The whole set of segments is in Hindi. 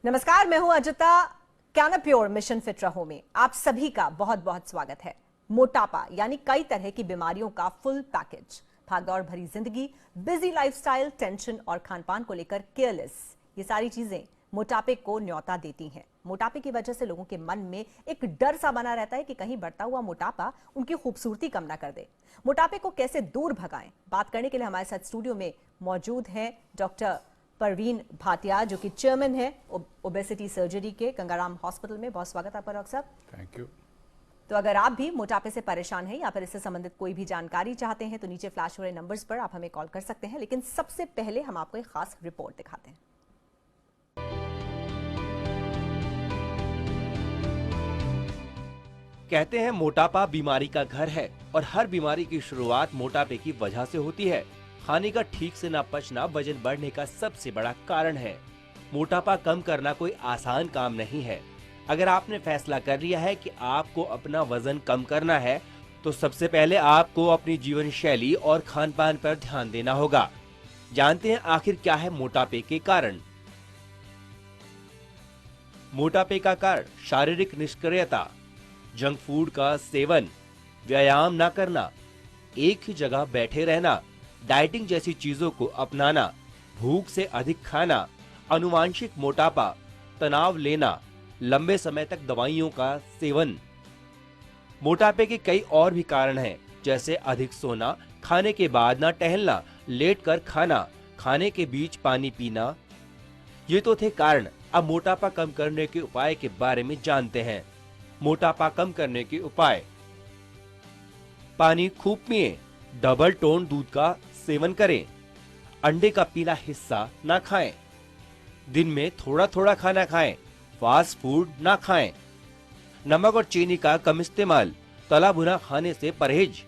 नमस्कार, मैं हूं अजिता। कैनाप्योर मिशन फिट रहो में आप सभी का बहुत बहुत स्वागत है। मोटापा यानी कई तरह की बीमारियों का फुल पैकेज, भागदौड़ भरी जिंदगी, बिजी लाइफस्टाइल, टेंशन और खानपान को लेकर केयरलेस, ये सारी चीजें मोटापे को न्योता देती हैं। मोटापे की वजह से लोगों के मन में एक डर सा बना रहता है कि कहीं बढ़ता हुआ मोटापा उनकी खूबसूरती कम ना कर दे। मोटापे को कैसे दूर भगाएं, बात करने के लिए हमारे साथ स्टूडियो में मौजूद हैं डॉक्टर परवीन भाटिया, जो कि चेयरमैन है ओबेसिटी सर्जरी के गंगाराम हॉस्पिटल में। बहुत स्वागत आपका डॉक्टर साहब। Thank you. तो अगर आप भी मोटापे से परेशान हैं या फिर इससे संबंधित कोई भी जानकारी चाहते हैं तो नीचे फ्लैश हो रहे नंबर्स पर आप हमें कॉल कर सकते हैं। लेकिन सबसे पहले हम आपको एक खास रिपोर्ट दिखाते हैं। कहते हैं मोटापा बीमारी का घर है और हर बीमारी की शुरुआत मोटापे की वजह से होती है। खाने का ठीक से ना पचना वजन बढ़ने का सबसे बड़ा कारण है। मोटापा कम करना कोई आसान काम नहीं है। अगर आपने फैसला कर लिया है कि आपको अपना वजन कम करना है तो सबसे पहले आपको अपनी जीवन शैली और खान पान पर ध्यान देना होगा। जानते हैं आखिर क्या है मोटापे के कारण। मोटापे का कारण शारीरिक निष्क्रियता, जंक फूड का सेवन, व्यायाम न करना, एक ही जगह बैठे रहना, डाइटिंग जैसी चीजों को अपनाना, भूख से अधिक खाना, अनुवांशिक मोटापा, तनाव लेना, लंबे समय तक दवाइयों का सेवन। मोटापे के कई और भी कारण हैं, जैसे अधिक सोना, खाने के बाद ना टहलना, लेटकर खाना, खाने के बीच पानी पीना। ये तो थे कारण। अब मोटापा कम करने के उपाय के बारे में जानते हैं। मोटापा कम करने के उपाय: पानी खूब पिएं, डबल टोन दूध का सेवन करें, अंडे का पीला हिस्सा ना खाएं, दिन में थोड़ा थोड़ा खाना खाएं, फास्ट फूड ना खाएं, नमक और चीनी का कम इस्तेमाल, तला भुना खाने से परहेज,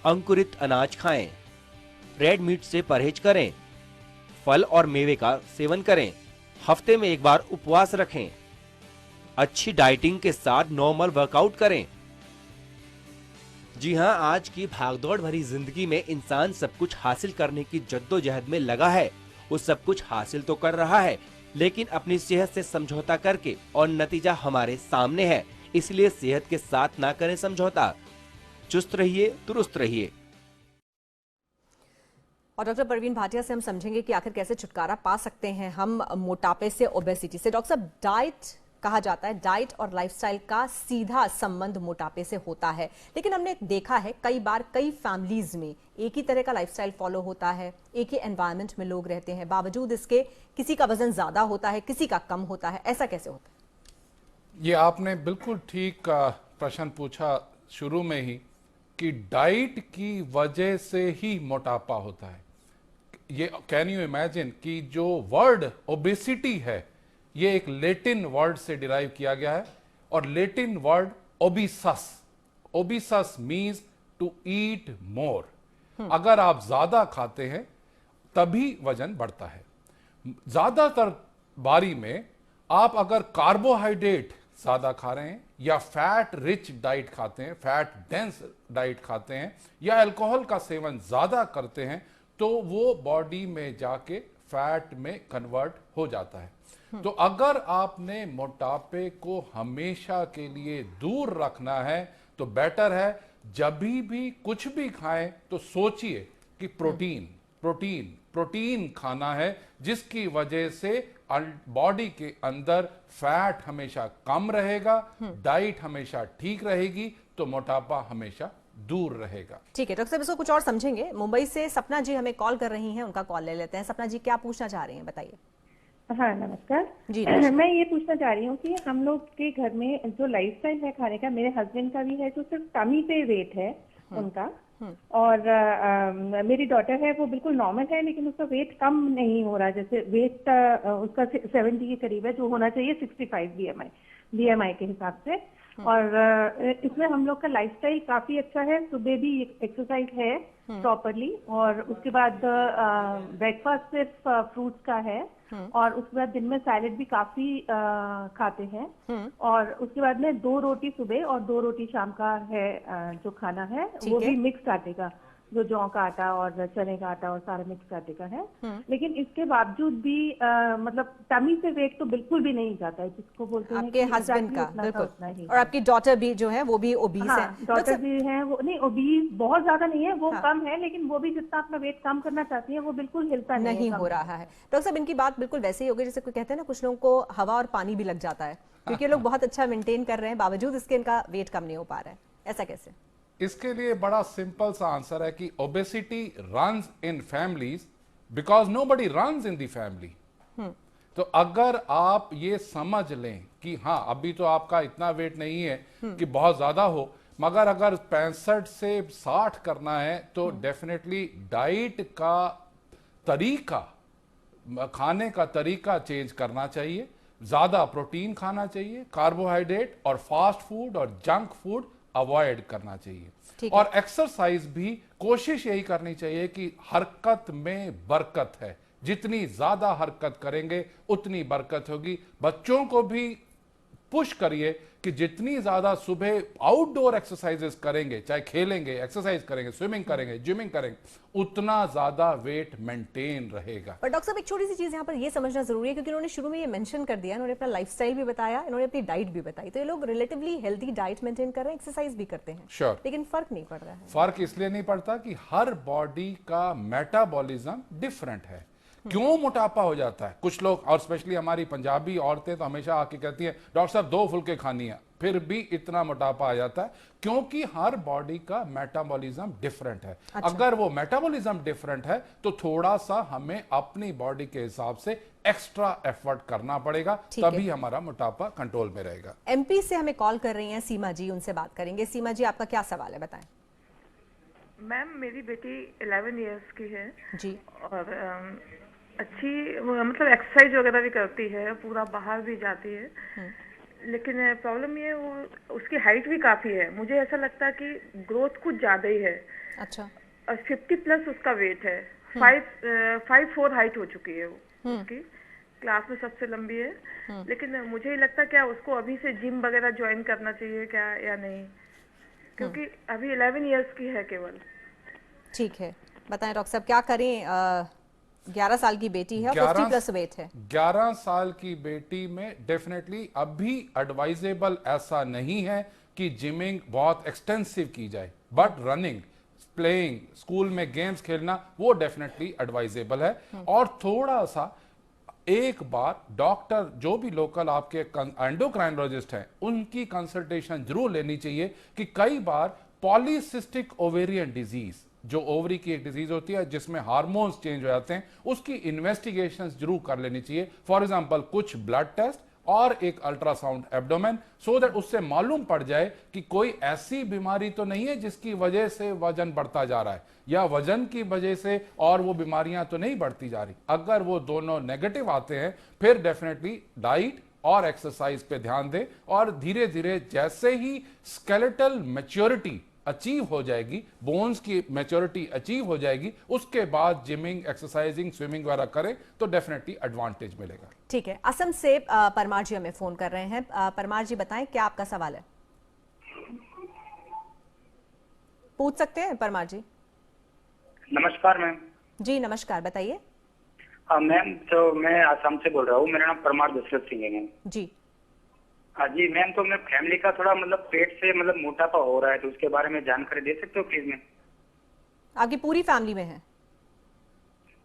अंकुरित अनाज खाएं, रेड मीट से परहेज करें, फल और मेवे का सेवन करें, हफ्ते में एक बार उपवास रखें, अच्छी डाइटिंग के साथ नॉर्मल वर्कआउट करें। जी हाँ, आज की भागदौड़ भरी जिंदगी में इंसान सब कुछ हासिल करने की जद्दोजहद में लगा है। वो सब कुछ हासिल तो कर रहा है, लेकिन अपनी सेहत से समझौता करके, और नतीजा हमारे सामने है। इसलिए सेहत के साथ ना करें समझौता। चुस्त रहिए, दुरुस्त रहिए। और डॉक्टर परवीन भाटिया से हम समझेंगे कि आखिर कैसे छुटकारा पा सकते हैं हम मोटापे से, ओबेसिटी से। डॉक्टर साहब, डाइट कहा जाता है, डाइट और लाइफस्टाइल का सीधा संबंध मोटापे से होता है। लेकिन हमने देखा है कई बार कई फैमिलीज में एक ही तरह का लाइफस्टाइल फॉलो होता है, एक ही एनवायरनमेंट में लोग रहते हैं, बावजूद इसके किसी का वजन ज्यादा होता है, किसी का कम होता है। ऐसा कैसे होता है? ये आपने बिल्कुल ठीक प्रश्न पूछा शुरू में ही कि डाइट की वजह से ही मोटापा होता है। ये कैन यू इमेजिन कि जो वर्ड ओबेसिटी है ये एक लैटिन वर्ड से डिराइव किया गया है, और Latin word obesus, obesus means to eat more. अगर आप ज्यादा खाते हैं तभी वजन बढ़ता है। ज्यादातर बारी में आप अगर कार्बोहाइड्रेट ज्यादा खा रहे हैं या फैट रिच डाइट खाते हैं, फैट डेंस डाइट खाते हैं, या अल्कोहल का सेवन ज्यादा करते हैं, तो वो बॉडी में जाके फैट में कन्वर्ट हो जाता है। तो अगर आपने मोटापे को हमेशा के लिए दूर रखना है तो बेटर है जब भी कुछ भी खाएं तो सोचिए कि प्रोटीन प्रोटीन प्रोटीन खाना है, जिसकी वजह से बॉडी के अंदर फैट हमेशा कम रहेगा, डाइट हमेशा ठीक रहेगी, तो मोटापा हमेशा दूर रहेगा। ठीक है डॉक्टर साहब, इसको कुछ और समझेंगे। मुंबई से सपना जी हमें कॉल कर रही हैं, उनका कॉल ले लेते हैं। सपना जी, क्या पूछना चाह रही हैं, बताइए। हाँ नमस्कार जी मैं ये पूछना चाह रही हूँ कि हम लोग के घर में जो लाइफस्टाइल है खाने का, मेरे हस्बैंड का भी है, जो सिर्फ टमी पे वेट है उनका, और मेरी डॉटर है वो बिल्कुल नॉर्मल है, लेकिन उसका वेट कम नहीं हो रहा। जैसे वेट उसका 70 के करीब है, जो होना चाहिए 65 बीएमआई के हिसाब से। और इसमें हम लोग का लाइफस्टाइल काफी अच्छा है, सुबह भी एक्सरसाइज है प्रॉपरली, और उसके बाद ब्रेकफास्ट सिर्फ फ्रूट्स का है, और उसके बाद दिन में सैलेड भी काफी खाते हैं, और उसके बाद में 2 रोटी सुबह और 2 रोटी शाम का है जो खाना है वो भी मिक्स आटे का। जो जौ का आटा और चने का आटा और सारा मिक्स आटे का है। लेकिन इसके बावजूद भी मतलब टमी से वेट तो बिल्कुल भी नहीं जाता है, जिसको बोलते हैं आपके कि हस्बैंड exactly का उतना बिल्कुल, उतना ही और आपकी डॉटर भी जो है वो भी ओबीस है। हाँ, डॉटर भी है, वो नहीं ओबीस बहुत ज्यादा नहीं है, वो कम है, लेकिन वो भी जितना अपना वेट कम करना चाहती है वो बिल्कुल हिलता नहीं हो रहा है। डॉक्टर साहब, इनकी बात बिल्कुल वैसे ही होगी जैसे कोई कहते हैं ना, कुछ लोगों को हवा और पानी भी लग जाता है, क्योंकि लोग बहुत अच्छा मेंटेन कर रहे हैं, बावजूद इसके इनका वेट कम नहीं हो पा रहा है, ऐसा कैसे? इसके लिए बड़ा सिंपल सा आंसर है कि obesity runs in families because nobody runs in the family. तो अगर आप ये समझ लें कि हाँ अभी तो आपका इतना वेट नहीं है कि बहुत ज्यादा हो, मगर अगर 65 से 60 करना है तो डेफिनेटली डाइट का तरीका, खाने का तरीका चेंज करना चाहिए। ज्यादा प्रोटीन खाना चाहिए, कार्बोहाइड्रेट और फास्ट फूड और जंक फूड अवॉइड करना चाहिए, और एक्सरसाइज भी कोशिश यही करनी चाहिए कि हरकत में बरकत है, जितनी ज्यादा हरकत करेंगे उतनी बरकत होगी। बच्चों को भी पुश करिए कि जितनी ज्यादा सुबह आउटडोर एक्सरसाइजेस करेंगे, चाहे खेलेंगे, एक्सरसाइज करेंगे, स्विमिंग करेंगे, जिमिंग करेंगे, उतना ज्यादा वेट मेंटेन रहेगा। पर डॉक्टर साहब, एक छोटी सी चीज यहाँ पर ये समझना जरूरी है, क्योंकि उन्होंने शुरू में ये मेंशन कर दिया, उन्होंने अपना लाइफस्टाइल भी बताया, इन्होंने अपनी डाइट भी बताई, तो ये लोग रिलेटिवली हेल्दी डाइट मेंटेन कर रहे हैं, एक्सरसाइज भी करते हैं, Sure. लेकिन फर्क नहीं पड़ रहा है। फर्क इसलिए नहीं पड़ता कि हर बॉडी का मेटाबॉलिज्म डिफरेंट है। क्यों मोटापा हो जाता है? कुछ लोग, और स्पेशली हमारी पंजाबी औरतें तो हमेशा आके कहती हैं डॉक्टर साहब 2 फुलके खानी है, फिर भी इतना मोटापा आ जाता है, क्योंकि हर बॉडी का मेटाबॉलिज्म डिफरेंट है। अच्छा। अगर वो मेटाबॉलिज्म डिफरेंट है तो थोड़ा सा हमें अपनी बॉडी के हिसाब से एक्स्ट्रा एफर्ट करना पड़ेगा, तभी हमारा मोटापा कंट्रोल में रहेगा। एमपी से हमें कॉल कर रही हैं सीमा जी, उनसे बात करेंगे। सीमा जी, आपका क्या सवाल है, बताएं। मैम, मेरी बेटी 11 इयर्स की है जी। और अच्छी मतलब एक्सरसाइज वगैरह भी करती है, पूरा बाहर भी जाती है, लेकिन प्रॉब्लम ये वो उसकी हाइट भी काफी है। मुझे ऐसा लगता है कि ग्रोथ कुछ ज्यादा ही है। अच्छा। और 50+ उसका वेट है, 5'4" हाइट हो चुकी है वो उसकी, क्लास में सबसे लंबी है। लेकिन मुझे ही लगता है क्या उसको अभी से जिम वगैरह ज्वाइन करना चाहिए क्या या नहीं, क्योंकि अभी 11 इयर्स की है केवल। ठीक है, बताएं डॉक्टर साहब क्या करें। 11 साल की बेटी है, 50+ वेट है। 11 साल की बेटी में डेफिनेटली अभी एडवाइजेबल ऐसा नहीं है कि जिमिंग बहुत एक्सटेंसिव की जाए, बट रनिंग, प्लेइंग, स्कूल में गेम्स खेलना वो डेफिनेटली एडवाइजेबल है। और थोड़ा सा एक बार डॉक्टर, जो भी लोकल आपके एंडोक्राइनोलॉजिस्ट हैं, उनकी कंसल्टेशन जरूर लेनी चाहिए कि कई बार पॉलीसिस्टिक ओवेरियन डिजीज, जो ओवरी की एक डिजीज होती है जिसमें हार्मोन्स चेंज हो जाते हैं, उसकी इन्वेस्टिगेशंस जरूर कर लेनी चाहिए। फॉर एग्जांपल कुछ ब्लड टेस्ट और एक अल्ट्रासाउंड एब्डोमेन, सो दैट उससे मालूम पड़ जाए कि कोई ऐसी बीमारी तो नहीं है जिसकी वजह से वजन बढ़ता जा रहा है, या वजन की वजह से और वो बीमारियां तो नहीं बढ़ती जा रही। अगर वो दोनों नेगेटिव आते हैं फिर डेफिनेटली डाइट और एक्सरसाइज पे ध्यान दें, और धीरे धीरे जैसे ही स्केलेटल मैच्योरिटी अचीव हो जाएगी, बोन्स की मैच्योरिटी अचीव हो जाएगी, उसके बाद जिमिंग, एक्सरसाइजिंग, स्विमिंग वगैरह करें तो डेफिनेटली एडवांटेज मिलेगा। ठीक है, असम से परमार जी हमें फोन कर रहे हैं। परमार जी, बताएं क्या आपका सवाल है, पूछ सकते हैं परमार जी। नमस्कार मैम। जी नमस्कार, बताइए। मैम, तो मैं आसाम से बोल रहा हूँ, मेरा नाम परमार दशरथ सिंह है मैम। जी। हाँ जी मैम, तो मेरे फैमिली का थोड़ा मतलब पेट से मतलब मोटापा हो रहा है, तो उसके बारे में जानकारी दे सकते हो प्लीज मैम? आपकी पूरी फैमिली में है?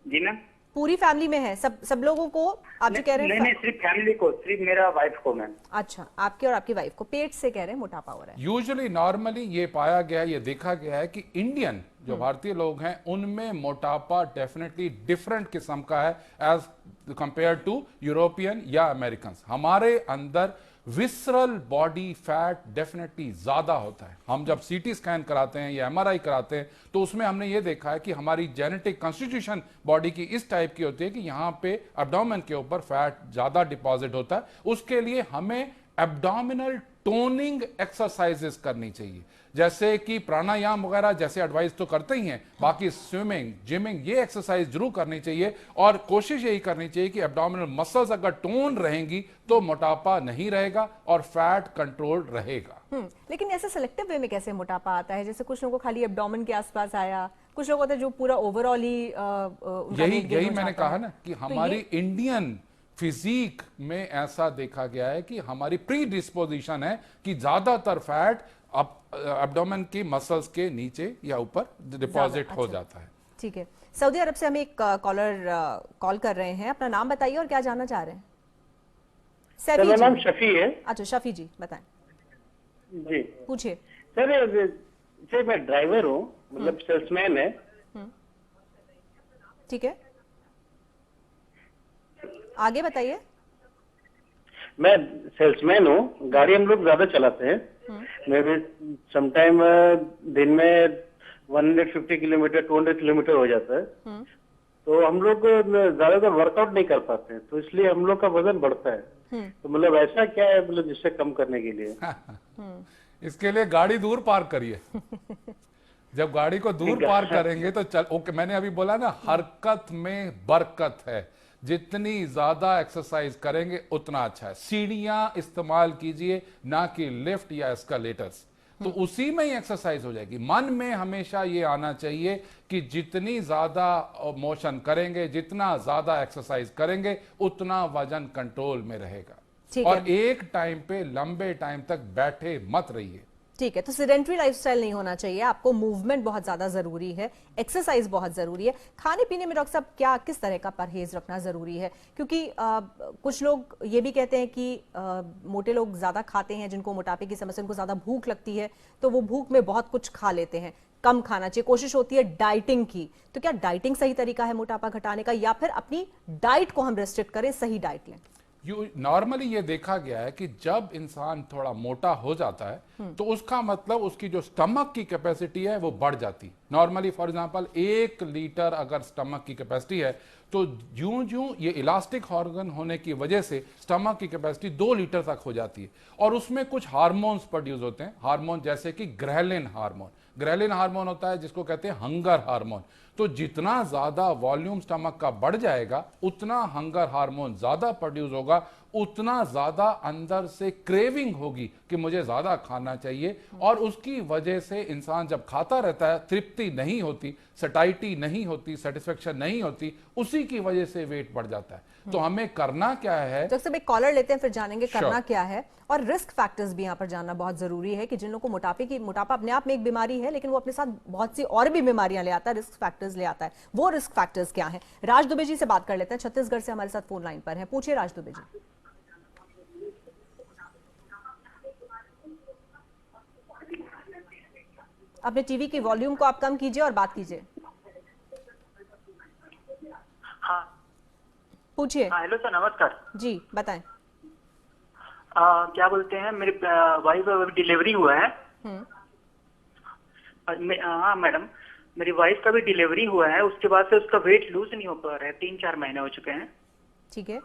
जी मैम। पूरी फैमिली में है, सब लोगों को आप जो कह रहे हैं? नहीं, सिर्फ फैमिली को, सिर्फ मेरा वाइफ को मैम। अच्छा, आपके और आपकी वाइफ को पेट से कह रहे हैं मोटापा हो रहा है। यूजुअली नॉर्मली ये पाया गया है, ये देखा गया है कि इंडियन जो भारतीय लोग हैं उनमें मोटापा डेफिनेटली डिफरेंट किस्म का है एज कंपेयर टू यूरोपियन या अमेरिकन। हमारे अंदर विसरल बॉडी फैट डेफिनेटली ज्यादा होता है। हम जब सीटी स्कैन कराते हैं या एमआरआई कराते हैं तो उसमें हमने ये देखा है कि हमारी जेनेटिक कॉन्स्टिट्यूशन बॉडी की इस टाइप की होती है कि यहाँ पे एब्डोमेन के ऊपर फैट ज्यादा डिपॉजिट होता है। उसके लिए हमें एब्डोमिनल टोनिंग एक्सरसाइजेस करनी चाहिए, जैसे कि प्राणायाम वगैरह जैसे एडवाइस तो करते ही हैं, बाकी स्विमिंग, जिमिंग, ये एक्सरसाइज जरूर करनी चाहिए। और कोशिश यही करनी चाहिए कि एब्डोमिनल मसल्स अगर टोन रहेंगी तो मोटापा नहीं रहेगा और फैट कंट्रोल रहेगा। लेकिन ऐसे सिलेक्टिव वे में कैसे मोटापा आता है? जैसे कुछ लोगों को खाली एब्डोमेन के आसपास आया, कुछ लोगों को जो पूरा ओवरऑल ही उनका यही weight gain यही हो मैंने जाता कहा है। ना कि तो हमारी ये इंडियन फिजिक में ऐसा देखा गया है कि हमारी प्री डिस्पोजिशन है कि ज्यादातर फैट एब्डोमेन की मसल्स के नीचे या ऊपर डिपॉजिट हो अच्छा। जाता है। ठीक है। सऊदी अरब से हमें एक कॉलर कॉल कर रहे हैं। अपना नाम बताइए और क्या जानना चाह रहे हैं? सर सैफी मेरा नाम जी। शफी है। अच्छा शफी जी बताएं, जी पूछिए। सर मैं ड्राइवर हूँ, मतलब सेल्समैन है। ठीक है, आगे बताइए। मैं सेल्समैन हूँ, गाड़ी हम लोग ज्यादा चलाते हैं। मैं भी समटाइम दिन में 150 किलोमीटर 200 किलोमीटर हो जाता है। तो हम लोग ज्यादातर वर्कआउट नहीं कर पाते हैं, तो इसलिए हम लोग का वजन बढ़ता है। तो मतलब ऐसा क्या है मतलब जिससे कम करने के लिए? इसके लिए गाड़ी दूर पार्क करिए। जब गाड़ी को दूर पार्क करेंगे तो चल ओके। मैंने अभी बोला ना, हरकत में बरकत है। जितनी ज्यादा एक्सरसाइज करेंगे उतना अच्छा है। सीढ़ियां इस्तेमाल कीजिए, ना कि लिफ्ट या एस्केलेटर्स, तो उसी में ही एक्सरसाइज हो जाएगी। मन में हमेशा ये आना चाहिए कि जितनी ज्यादा मोशन करेंगे, जितना ज्यादा एक्सरसाइज करेंगे, उतना वजन कंट्रोल में रहेगा। ठीक और है। एक टाइम पे लंबे टाइम तक बैठे मत रहिए। ठीक है, तो सिडेंटरी लाइफस्टाइल नहीं होना चाहिए, आपको मूवमेंट बहुत ज्यादा जरूरी है, एक्सरसाइज बहुत जरूरी है। खाने पीने में डॉक्टर साहब क्या किस तरह का परहेज रखना जरूरी है? क्योंकि कुछ लोग ये भी कहते हैं कि मोटे लोग ज्यादा खाते हैं, जिनको मोटापे की समस्या, उनको ज्यादा भूख लगती है, तो वो भूख में बहुत कुछ खा लेते हैं। कम खाना चाहिए, कोशिश होती है डाइटिंग की। तो क्या डाइटिंग सही तरीका है मोटापा घटाने का, या फिर अपनी डाइट को हम रेस्ट्रिक्ट करें, सही डाइट लें? नॉर्मली ये देखा गया है कि जब इंसान थोड़ा मोटा हो जाता है तो उसका मतलब उसकी जो स्टमक की कैपेसिटी है वो बढ़ जाती। नॉर्मली फॉर एग्जांपल 1 लीटर अगर स्टमक की कैपेसिटी है, तो ज्यों-ज्यों ये इलास्टिक ऑर्गन होने की वजह से स्टमक की कैपेसिटी 2 लीटर तक हो जाती है। और उसमें कुछ हार्मोन्स प्रोड्यूस होते हैं, हार्मोन जैसे कि ग्रेलिन हार्मोन। ग्रेलिन हार्मोन होता है जिसको कहते हैं हंगर हार्मोन। तो जितना ज्यादा वॉल्यूम स्टमक का बढ़ जाएगा, उतना हंगर हार्मोन ज्यादा प्रोड्यूस होगा, उतना ज्यादा अंदर से क्रेविंग होगी कि मुझे ज्यादा खाना चाहिए। और उसकी वजह से इंसान जब खाता रहता है, तृप्ति नहीं होती, सटाइटी नहीं होती, सेटिस्फेक्शन नहीं होती, उसी की वजह से वेट बढ़ जाता है। तो हमें करना क्या है? डॉक्टर साहब एक कॉलर लेते हैं, फिर जानेंगे करना Sure. क्या है। और रिस्क फैक्टर्स भी यहाँ पर जानना बहुत जरूरी है कि जिन लोगों को मोटापा अपने आप में एक बीमारी है, लेकिन वो अपने साथ बहुत सी और भी बीमारियां ले आता है, रिस्क फैक्टर्स ले आता है। वो रिस्क फैक्टर्स क्या है? राज दुबे जी से बात कर लेते हैं, छत्तीसगढ़ से हमारे साथ फोन लाइन पर है। पूछिए राज दुबे जी। अपने टीवी की वॉल्यूम को आप कम कीजिए और बात कीजिए। हाँ पूछिए। हाँ, हेलो सर, नमस्कार। जी बताएं। क्या बोलते हैं, मेरी वाइफ अभी डिलीवरी हुआ है। हाँ मैडम, मेरी वाइफ का भी डिलीवरी हुआ है, उसके बाद से उसका वेट लूज नहीं हो पा रहा है, 3-4 महीने हो चुके हैं। ठीक है,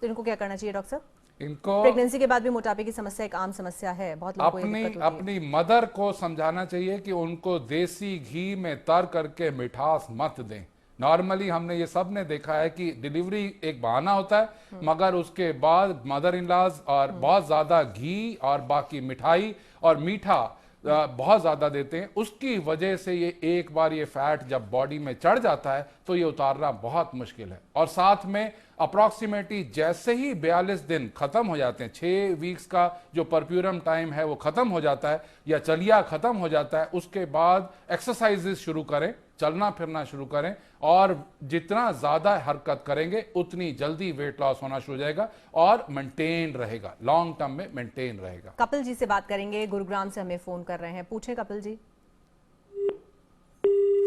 तो इनको क्या करना चाहिए डॉक्टर साहब? इनको प्रेगनेंसी के बाद भी मोटापे की समस्या एक आम समस्या है, बहुत लोगों को ये अपनी दिक्कत होती है। अपनी मदर को समझाना चाहिए कि उनको देसी घी में तर करके मिठास मत दें। नॉर्मली हमने ये सब ने देखा है कि डिलीवरी एक बहाना होता है, मगर उसके बाद मदर इन लॉज और बहुत ज्यादा घी और बाकी मिठाई और मीठा बहुत ज्यादा देते हैं। उसकी वजह से ये एक बार ये फैट जब बॉडी में चढ़ जाता है तो ये उतारना बहुत मुश्किल है। और साथ में अप्रॉक्सीमेटली जैसे ही 42 दिन खत्म हो जाते हैं, 6 वीक्स का जो परप्यूरम टाइम है वो खत्म हो जाता है या चलिया खत्म हो जाता है, उसके बाद एक्सरसाइजेस शुरू करें, चलना फिरना शुरू करें। और जितना ज्यादा हरकत करेंगे उतनी जल्दी वेट लॉस होना शुरू हो जाएगा और मेंटेन रहेगा, लॉन्ग टर्म में मेंटेन रहेगा। कपिल जी से बात करेंगे, गुरुग्राम से हमें फोन कर रहे हैं। पूछें कपिल जी।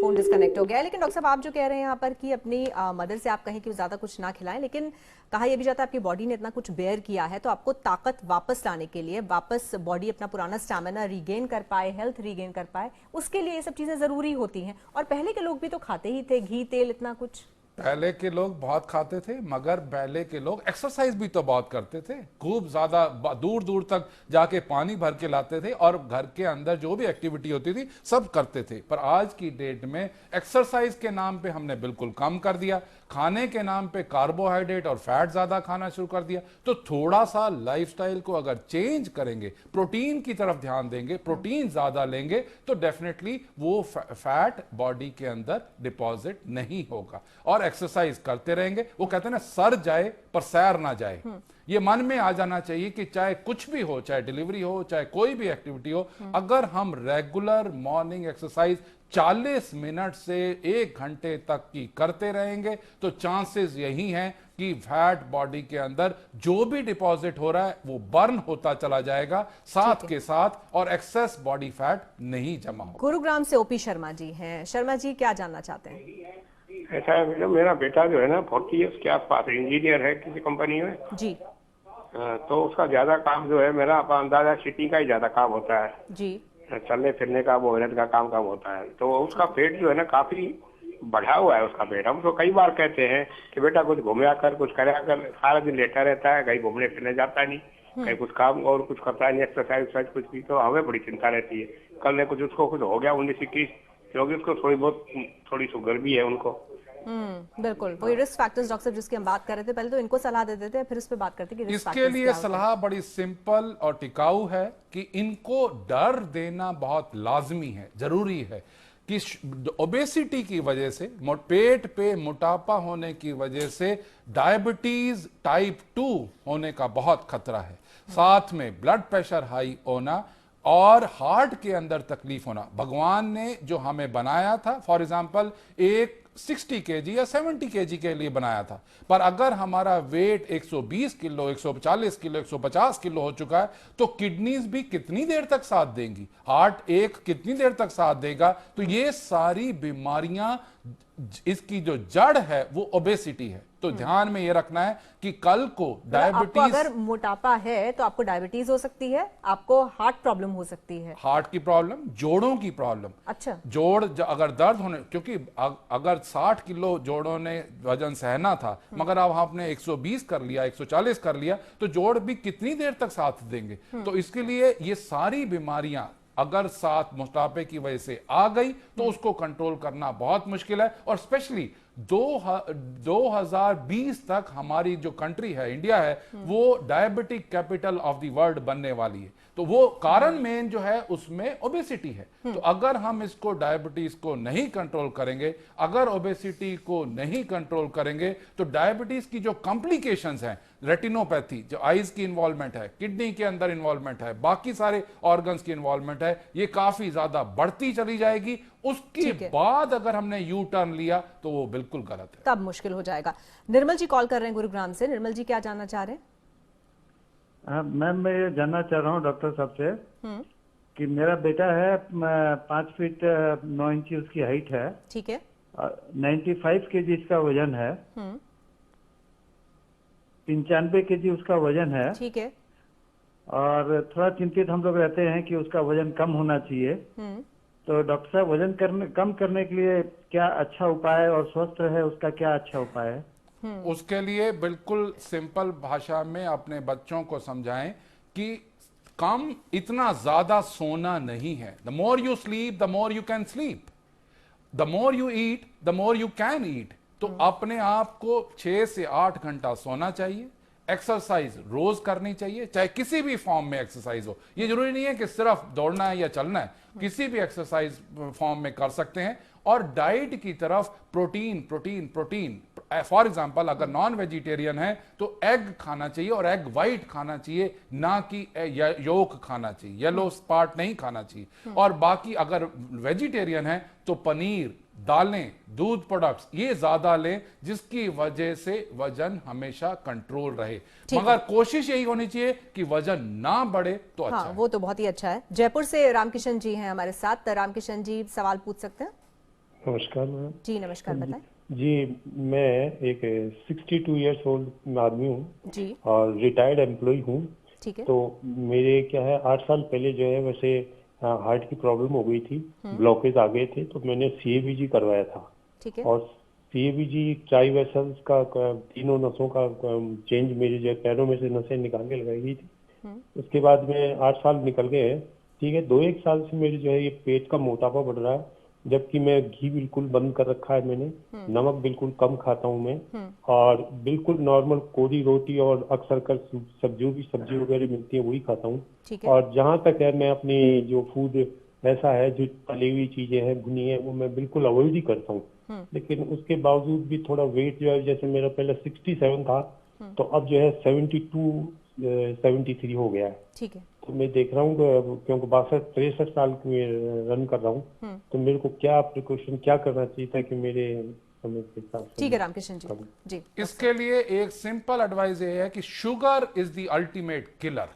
फोन डिस्कनेक्ट हो गया है। लेकिन डॉक्टर साहब आप जो कह रहे हैं यहाँ पर कि अपनी मदर से आप कहें कि वो ज्यादा कुछ ना खिलाएं, लेकिन कहा यह भी जाता है आपकी बॉडी ने इतना कुछ बेयर किया है, तो आपको ताकत वापस लाने के लिए, वापस बॉडी अपना पुराना स्टैमिना रीगेन कर पाए, हेल्थ रीगेन कर पाए, उसके लिए ये सब चीजें जरूरी होती हैं। और पहले के लोग भी तो खाते ही थे, घी तेल इतना कुछ। पहले के लोग बहुत खाते थे, मगर पहले के लोग एक्सरसाइज भी तो बहुत करते थे, खूब ज्यादा दूर दूर तक जाके पानी भर के लाते थे और घर के अंदर जो भी एक्टिविटी होती थी सब करते थे। पर आज की डेट में एक्सरसाइज के नाम पे हमने बिल्कुल कम कर दिया। खाने के नाम पे कार्बोहाइड्रेट और फैट ज्यादा खाना शुरू कर दिया। तो थोड़ा सा लाइफस्टाइल को अगर चेंज करेंगे, प्रोटीन की तरफ ध्यान देंगे, प्रोटीन ज्यादा लेंगे, तो डेफिनेटली वो फैट बॉडी के अंदर डिपॉजिट नहीं होगा। और एक्सरसाइज करते रहेंगे। वो कहते हैं ना, सर जाए पर सैर ना जाए। ये मन में आ जाना चाहिए कि चाहे कुछ भी हो, चाहे डिलीवरी हो, चाहे कोई भी एक्टिविटी हो, अगर हम रेगुलर मॉर्निंग एक्सरसाइज 40 मिनट से 1 घंटे तक की करते रहेंगे तो चांसेस यही हैं कि फैट बॉडी के अंदर जो भी डिपॉजिट हो रहा है वो बर्न होता चला जाएगा साथ के साथ, और एक्सेस बॉडी फैट नहीं जमा होगा। गुरुग्राम से ओपी शर्मा जी हैं। शर्मा जी क्या जानना चाहते हैं? ऐसा है मैडम, मेरा बेटा जो है ना 40 इयर्स के आसपास इंजीनियर है किसी कंपनी में जी। तो उसका ज्यादा काम जो है, मेरा अंदाजा सिटी का ही ज्यादा काम होता है जी। चलने फिरने का, मोहनत का काम होता है। तो उसका पेट जो है ना काफी बढ़ा हुआ है उसका पेट। हम तो कई बार कहते हैं कि बेटा कुछ घूमया कर, कुछ करया कर, सारा दिन लेटा रहता है, कहीं घूमने फिरने जाता नहीं, कहीं कुछ काम और कुछ करता नहीं, एक्सरसाइज कुछ भी। तो हमें बड़ी चिंता रहती है, कल ने कुछ उसको कुछ हो गया 19-21, क्योंकि उसको थोड़ी शुगर भी है उनको। बिल्कुल, वही रिस्क फैक्टर्स डॉक्टर साहब जिसकी हम बात कर रहे थे, पहले तो इनको सलाह दे देते हैं, फिर उस पर बात करते हैं कि इसके लिए सलाह बड़ी सिंपल और टिकाऊ है कि इनको डर देना बहुत लाजमी है, जरूरी है कि ओबेसिटी की वजह से, पेट पे मोटापा होने की वजह से डायबिटीज टाइप 2 होने का बहुत खतरा है। साथ में ब्लड प्रेशर हाई होना और हार्ट के अंदर तकलीफ होना। भगवान ने जो हमें बनाया था, फॉर एग्जाम्पल एक 60 केजी या 70 केजी के लिए बनाया था, पर अगर हमारा वेट 120 किलो, 140 किलो, 150 किलो हो चुका है, तो किडनीज भी कितनी देर तक साथ देंगी, हार्ट एक कितनी देर तक साथ देगा। तो ये सारी बीमारियां, इसकी जो जड़ है वो ओबेसिटी है। तो ध्यान में ये रखना है कि कल को डायबिटीज, अगर मोटापा है तो आपको डायबिटीज हो सकती है, आपको हार्ट प्रॉब्लम हो सकती है, हार्ट की प्रॉब्लम, जोड़ों की प्रॉब्लम। अच्छा, जोड़ अगर दर्द होने, क्योंकि अगर 60 किलो जोड़ों ने वजन सहना था, मगर अब आपने 120 कर लिया, 140 कर लिया, तो जोड़ भी कितनी देर तक साथ देंगे। तो इसके लिए ये सारी बीमारियां अगर साथ मोटापे की वजह से आ गई तो उसको कंट्रोल करना बहुत मुश्किल है। और स्पेशली 2020 तक हमारी जो कंट्री है, इंडिया है, वो diabetic capital of the world बनने वाली है। तो वो कारण मेन जो है उसमें ओबेसिटी है। तो अगर हम इसको, डायबिटीज को नहीं कंट्रोल करेंगे, अगर ओबेसिटी को नहीं कंट्रोल करेंगे, तो डायबिटीज की जो कॉम्प्लिकेशंस हैं, रेटिनोपैथी, जो आईज की इन्वॉल्वमेंट है, किडनी के अंदर इन्वॉल्वमेंट है, बाकी सारे ऑर्गन्स की इन्वॉल्वमेंट है, ये काफी ज्यादा बढ़ती चली जाएगी। उसके बाद अगर हमने यू टर्न लिया तो वो बिल्कुल गलत है, तब मुश्किल हो जाएगा। निर्मल जी कॉल कर रहे हैं गुरुग्राम से। निर्मल जी क्या जानना चाह रहे हैं? मैम मैं ये जानना चाह रहा हूँ डॉक्टर साहब से कि मेरा बेटा है 5 फीट 9 इंच उसकी हाइट है, ठीक है, 95 केजी इसका वजन है, 95 केजी उसका वजन है, ठीक है, और थोड़ा चिंतित हम लोग रहते हैं कि उसका वजन कम होना चाहिए। तो डॉक्टर साहब वजन कम करने के लिए क्या अच्छा उपाय है, और स्वस्थ रहे उसका क्या अच्छा उपाय है? उसके लिए बिल्कुल सिंपल भाषा में अपने बच्चों को समझाएं कि कम, इतना ज्यादा सोना नहीं है। The more you sleep the more you can sleep, the more you eat the more you can eat. तो अपने आप को 6 से 8 घंटा सोना चाहिए, एक्सरसाइज रोज करनी चाहिए, चाहे किसी भी फॉर्म में एक्सरसाइज हो। ये जरूरी नहीं है कि सिर्फ दौड़ना है या चलना है, किसी भी एक्सरसाइज फॉर्म में कर सकते हैं। और डाइट की तरफ protein protein protein, for example अगर नॉन वेजिटेरियन है तो एग खाना चाहिए, और एग वाइट खाना चाहिए, ना कि योक खाना चाहिए, येलो पार्ट नहीं खाना चाहिए। और बाकी अगर वेजिटेरियन है तो पनीर, दालें, दूध प्रोडक्ट्स ये ज्यादा लें, जिसकी वजह से वजन हमेशा कंट्रोल रहे। मगर कोशिश यही होनी चाहिए कि वजन ना बढ़े तो अच्छा है। वो तो बहुत ही अच्छा है। जयपुर से रामकिशन जी हैं हमारे साथ। रामकिशन जी सवाल पूछ सकते हैं? नमस्कार मैम। जी नमस्कार, बताएं। जी मैं एक 62 इयर्स ओल्ड आदमी हूँ जी, और रिटायर्ड एम्प्लॉय हूँ। ठीक है। तो मेरे क्या है 8 साल पहले जो है वैसे हार्ट की प्रॉब्लम हो गई थी, ब्लॉकेज आ गए थे, तो मैंने CABG करवाया था। ठीक है। और CABG ट्राई वेसल्स का 3 नसों का चेंज, मेरी जो पैरों में से नसें निकाल के लगाई गई थी। उसके बाद में 8 साल निकल गए, ठीक है। 2-1 साल से मेरे जो है ये पेट का मोटापा बढ़ रहा है, जबकि मैं घी बिल्कुल बंद कर रखा है मैंने, नमक बिल्कुल कम खाता हूँ मैं, और बिल्कुल नॉर्मल कोरी रोटी और अक्सर कर जो भी सब्जी वगैरह मिलती है वही खाता हूँ। और जहाँ तक है मैं अपनी जो फूड ऐसा है जो तली हुई चीजें हैं, भुनी है, वो मैं बिल्कुल अवॉइड ही करता हूँ। लेकिन उसके बावजूद भी थोड़ा वेट जो है, जैसे मेरा पहले 67 था तो अब जो है 73 हो गया है। ठीक है। तो मैं देख रहा हूँ क्योंकि 63 साल की रन कर रहा हूँ, तो मेरे को क्या प्रिकॉशन क्या करना चाहिए था कि मेरे समय के हिसाब से। ठीक है रामकिशन जी। इसके लिए एक सिंपल एडवाइस ये है कि sugar is the ultimate killer.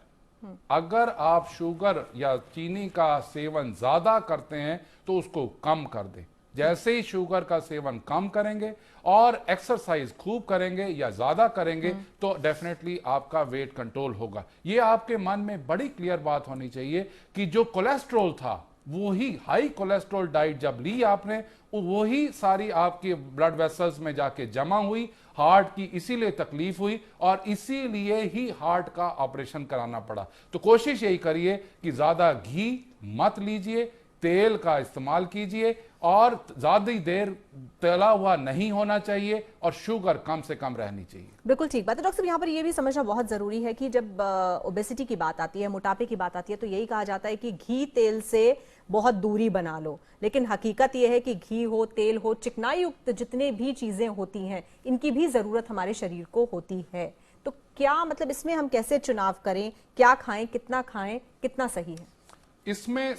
अगर आप शुगर या चीनी का सेवन ज्यादा करते हैं तो उसको कम कर दें। जैसे ही शुगर का सेवन कम करेंगे और एक्सरसाइज खूब करेंगे या ज्यादा करेंगे तो डेफिनेटली आपका वेट कंट्रोल होगा। ये आपके मन में बड़ी क्लियर बात होनी चाहिए कि जो कोलेस्ट्रॉल था, वो ही हाई कोलेस्ट्रॉल डाइट जब ली आपने, वो ही सारी आपकी ब्लड वेसल्स में जाके जमा हुई, हार्ट की इसीलिए तकलीफ हुई और इसीलिए ही हार्ट का ऑपरेशन कराना पड़ा। तो कोशिश यही करिए कि ज्यादा घी मत लीजिए, तेल का इस्तेमाल कीजिए और ज्यादा देर तला हुआ नहीं होना चाहिए और शुगर कम से कम रहनी चाहिए। बिल्कुल ठीक बात है डॉक्टर साहब। यहाँ पर यह भी समझना बहुत जरूरी है कि जब ओबेसिटी की बात आती है, मोटापे की बात आती है, तो यही कहा जाता है कि घी तेल से बहुत दूरी बना लो। लेकिन हकीकत यह है कि घी हो, तेल हो, चिकनाई युक्त जितने भी चीजें होती हैं, इनकी भी जरूरत हमारे शरीर को होती है। तो क्या मतलब इसमें हम कैसे चुनाव करें, क्या खाएं, कितना सही है? इसमें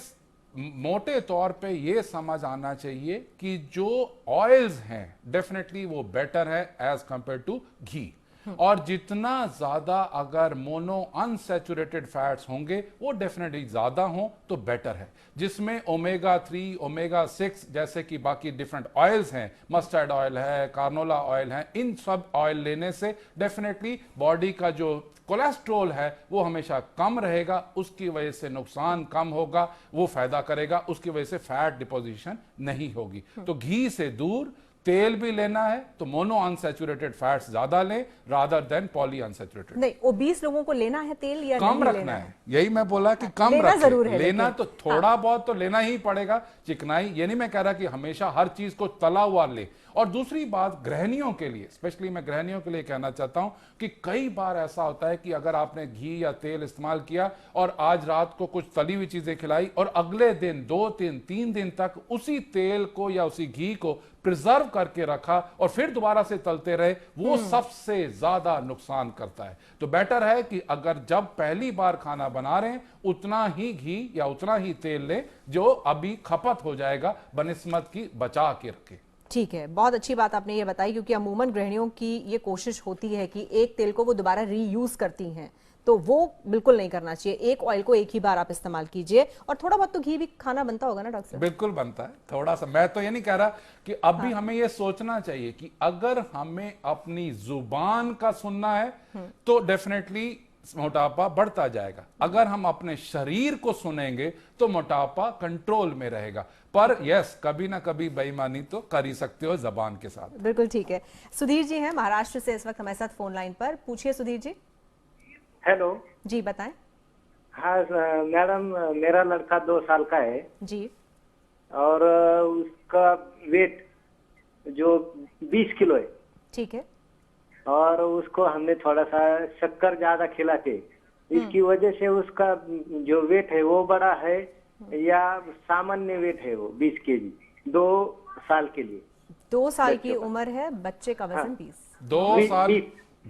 मोटे तौर पे ये समझ आना चाहिए कि जो ऑयल्स हैं डेफिनेटली वो बेटर है एज कंपेयर टू घी, और जितना ज्यादा अगर मोनो अनसैचुरेटेड फैट्स होंगे वो डेफिनेटली ज्यादा हो तो बेटर है, जिसमें ओमेगा 3 ओमेगा 6 जैसे कि बाकी डिफरेंट ऑयल्स हैं, मस्टर्ड ऑयल है, कार्नोला ऑयल है, इन सब ऑयल लेने से डेफिनेटली बॉडी का जो कोलेस्ट्रॉल है वो हमेशा कम रहेगा, उसकी वजह से नुकसान कम होगा, वो फायदा करेगा, उसकी वजह से फैट डिपोजिशन नहीं होगी। तो घी से दूर, तेल भी लेना है तो मोनो अनसैचुरेटेड फैट्स ज्यादा लें रादर देन पॉली अनसैचुरेटेड। नहीं, ओबीस लोगों को लेना है तेल या कम नहीं रखना है, यही मैं बोला कि कम लेना रखें। जरूर है, लेना तो थोड़ा बहुत तो लेना ही पड़ेगा। चिकनाई ये नहीं मैं कह रहा कि हमेशा हर चीज को तला हुआ ले। और दूसरी बात गृहिणियों के लिए, स्पेशली मैं गृहिणियों के लिए कहना चाहता हूं कि कई बार ऐसा होता है कि अगर आपने घी या तेल इस्तेमाल किया और आज रात को कुछ तली हुई चीजें खिलाई और अगले दिन 2-3 दिन तक उसी तेल को या उसी घी को प्रिजर्व करके रखा और फिर दोबारा से तलते रहे, वो सबसे ज्यादा नुकसान करता है। तो बेटर है कि अगर जब पहली बार खाना बना रहे हैं उतना ही घी या उतना ही तेल लें जो अभी खपत हो जाएगा, बनिस्बत की बचा के रखें। ठीक है, बहुत अच्छी बात आपने ये बताई, क्योंकि अमूमन गृहिणियों की ये कोशिश होती है कि एक तेल को वो दोबारा रीयूज करती हैं, तो वो बिल्कुल नहीं करना चाहिए। एक ऑयल को एक ही बार आप इस्तेमाल कीजिए। और थोड़ा बहुत तो घी भी खाना बनता होगा ना डॉक्टर? बिल्कुल बनता है, थोड़ा सा। मैं तो ये नहीं कह रहा कि अब भी हमें ये सोचना चाहिए कि अगर हमें अपनी जुबान का सुनना है तो डेफिनेटली मोटापा बढ़ता जाएगा। अगर हम अपने शरीर को सुनेंगे तो मोटापा कंट्रोल में रहेगा। पर यस, कभी ना कभी बेईमानी तो कर ही सकते हो जबान के साथ। बिल्कुल ठीक है। सुधीर जी हैं महाराष्ट्र से इस वक्त हमारे साथ फोन लाइन पर। पूछिए सुधीर जी। हेलो जी बताएं। हाँ मैडम, मेरा लड़का 2 साल का है जी, और उसका वेट जो 20 किलो है। ठीक है। और उसको हमने थोड़ा सा शक्कर ज्यादा खिलाते, इसकी वजह से उसका जो वेट है वो बड़ा है या सामान्य वेट है वो 20 केजी 2 साल के लिए? 2 साल की उम्र है, बच्चे का वजन 20।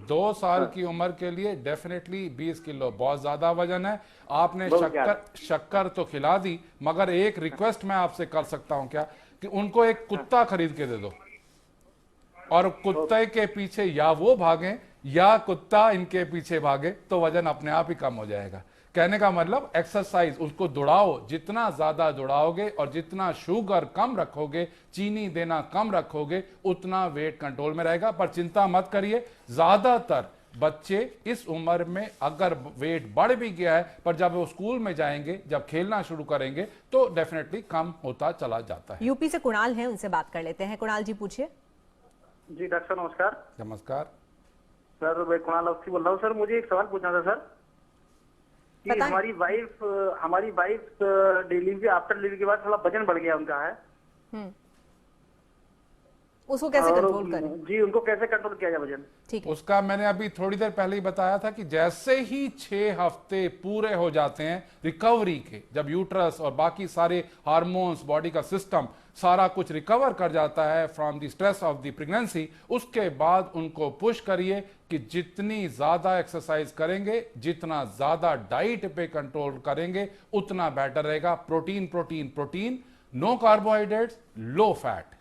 2 साल की उम्र के लिए डेफिनेटली 20 किलो बहुत ज्यादा वजन है। आपने शक्कर तो खिला दी, मगर एक रिक्वेस्ट मैं आपसे कर सकता हूं क्या कि उनको एक कुत्ता खरीद के दे दो और कुत्ते के पीछे या वो भागें या कुत्ता इनके पीछे भागे तो वजन अपने आप ही कम हो जाएगा। कहने का मतलब एक्सरसाइज, उसको दौड़ाओ, जितना ज्यादा दौड़ाओगे और जितना शुगर कम रखोगे, चीनी देना कम रखोगे, उतना वेट कंट्रोल में रहेगा। पर चिंता मत करिए, ज्यादातर बच्चे इस उम्र में अगर वेट बढ़ भी गया है पर जब वो स्कूल में जाएंगे, जब खेलना शुरू करेंगे तो डेफिनेटली कम होता चला जाता है। यूपी से कुणाल हैं, उनसे बात कर लेते हैं। कुणाल जी पूछिए। जी डॉक्टर नमस्कार। नमस्कार सर, मैं कुणाल अवस्थी बोल रहा हूँ। सर मुझे एक सवाल पूछना था सर कि हमारी वाइफ डिलीवरी आफ्टर डिलीवरी के बाद थोड़ा वजन बढ़ गया उनका है, उसको कैसे कंट्रोल करें? जी, उनको कैसे कंट्रोल किया जाए वजन? ठीक है, उसका मैंने अभी थोड़ी देर पहले ही बताया था कि जैसे ही 6 हफ्ते पूरे हो जाते हैं रिकवरी के, जब यूट्रस और बाकी सारे हार्मोन्स, बॉडी का सिस्टम सारा कुछ रिकवर कर जाता है from the stress of the pregnancy, उसके बाद उनको पुश करिए कि जितनी ज्यादा एक्सरसाइज करेंगे, जितना ज्यादा डाइट पे कंट्रोल करेंगे, उतना बेटर रहेगा। Protein protein protein, no carbohydrates, low fat.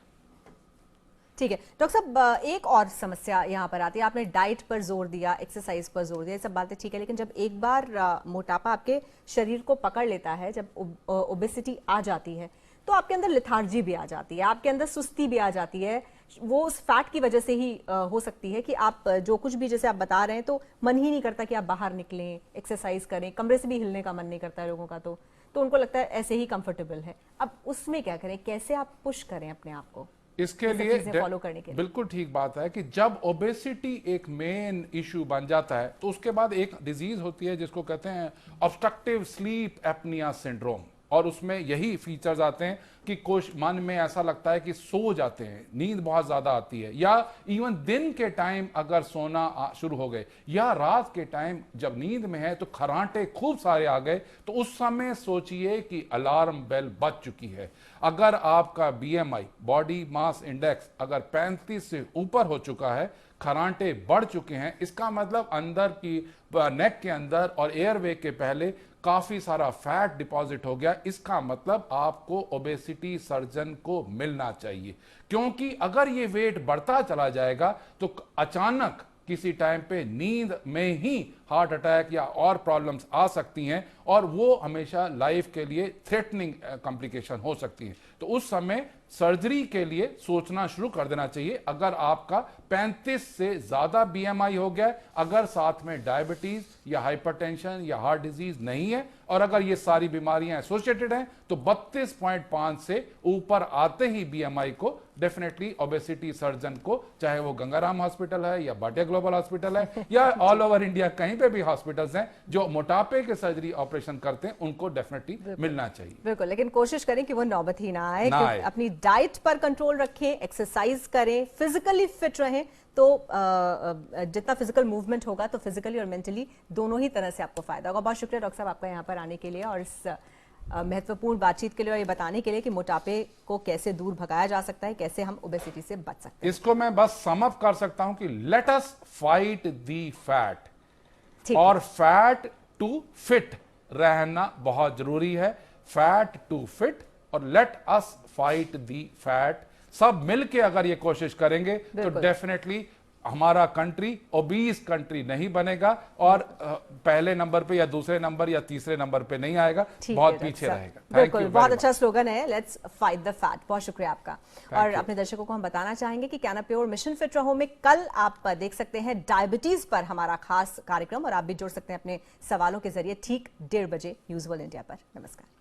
ठीक है डॉक्टर साहब, एक और समस्या यहाँ पर आती है। आपने डाइट पर जोर दिया, एक्सरसाइज पर जोर दिया, ये सब बातें ठीक है, लेकिन जब एक बार मोटापा आपके शरीर को पकड़ लेता है, जब ओबेसिटी आ जाती है, तो आपके अंदर लिथार्जी भी आ जाती है, आपके अंदर सुस्ती भी आ जाती है। वो उस फैट की वजह से ही हो सकती है कि आप जो कुछ भी जैसे आप बता रहे हैं, तो मन ही नहीं करता कि आप बाहर निकलें, एक्सरसाइज करें, कमरे से भी हिलने का मन नहीं करता है लोगों का, तो उनको लगता है ऐसे ही कंफर्टेबल है। अब उसमें क्या करें, कैसे आप पुश करें अपने आप को इसके लिए? फॉलो करने के लिए बिल्कुल ठीक बात है कि जब ओबेसिटी एक मेन इशू बन जाता है, तो उसके बाद एक डिजीज होती है जिसको कहते हैं ऑब्स्ट्रक्टिव स्लीप एपनिया सिंड्रोम, और उसमें यही फीचर्स आते हैं कि कुछ मन में ऐसा लगता है कि सो जाते हैं, नींद बहुत ज्यादा आती है, या इवन दिन के टाइम अगर सोना शुरू हो गए, या रात के टाइम जब नींद में है तो खराटे खूब सारे आ गए, तो उस समय सोचिए कि अलार्म बेल बज चुकी है। अगर आपका BMI, बॉडी मास इंडेक्स, अगर 35 से ऊपर हो चुका है, खराटे बढ़ चुके हैं, इसका मतलब अंदर की नेक के अंदर और एयरवे के पहले काफी सारा फैट डिपॉजिट हो गया। इसका मतलब आपको ओबेसिटी सर्जन को मिलना चाहिए, क्योंकि अगर ये वेट बढ़ता चला जाएगा तो अचानक किसी टाइम पे नींद में ही हार्ट अटैक या और प्रॉब्लम्स आ सकती हैं, और वो हमेशा लाइफ के लिए थ्रेटनिंग कॉम्प्लिकेशन हो सकती है। तो उस समय सर्जरी के लिए सोचना शुरू कर देना चाहिए। अगर आपका 35 से ज्यादा BMI हो गया, अगर साथ में डायबिटीज या हाइपरटेंशन या हार्ट डिजीज नहीं है, और अगर ये सारी बीमारियां एसोसिएटेड हैं, तो 32.5 से ऊपर आते ही BMI को डेफिनेटली ओबेसिटी सर्जन को, चाहे वो गंगाराम हॉस्पिटल है या भाटिया ग्लोबल हॉस्पिटल है या ऑल ओवर इंडिया कहीं पे भी हॉस्पिटल्स हैं जो मोटापे के सर्जरी ऑपरेशन करते हैं, उनको डेफिनेटली मिलना चाहिए। बिल्कुल, लेकिन कोशिश करें कि वो नौबत ही ना आए। अपनी डाइट पर कंट्रोल रखें, एक्सरसाइज करें, फिजिकली फिट रहें, तो जितना फिजिकल मूवमेंट होगा तो फिजिकली और मेंटली दोनों ही तरह से आपको फायदा होगा। बहुत शुक्रिया डॉक्टर साहब आपका यहाँ पर आने के लिए और इस महत्वपूर्ण बातचीत के लिए, और ये बताने के लिए कि मोटापे को कैसे दूर भगाया जा सकता है, कैसे हम ओबेसिटी से बच सकते हैं। इसको मैं बस सम अप कर सकता हूं कि लेट अस फाइट दी फैट, और फैट टू फिट रहना बहुत जरूरी है। फैट टू फिट और लेट अस फाइट दी फैट, सब मिलके अगर ये कोशिश करेंगे तो डेफिनेटली हमारा कंट्री ओबीस कंट्री नहीं बनेगा, और पहले नंबर पे या दूसरे नंबर या तीसरे नंबर पे नहीं आएगा, बहुत पीछे रहेगा। बिल्कुल, बहुत अच्छा स्लोगन है, लेट्स फाइट द फैट। बहुत शुक्रिया आपका। और अपने दर्शकों को हम बताना चाहेंगे कि कैनाप्योर मिशन फिट रहो में कल आप देख सकते हैं डायबिटीज पर हमारा खास कार्यक्रम, और आप भी जुड़ सकते हैं अपने सवालों के जरिए ठीक 1:30 बजे न्यूज़ वर्ल्ड इंडिया पर। नमस्कार।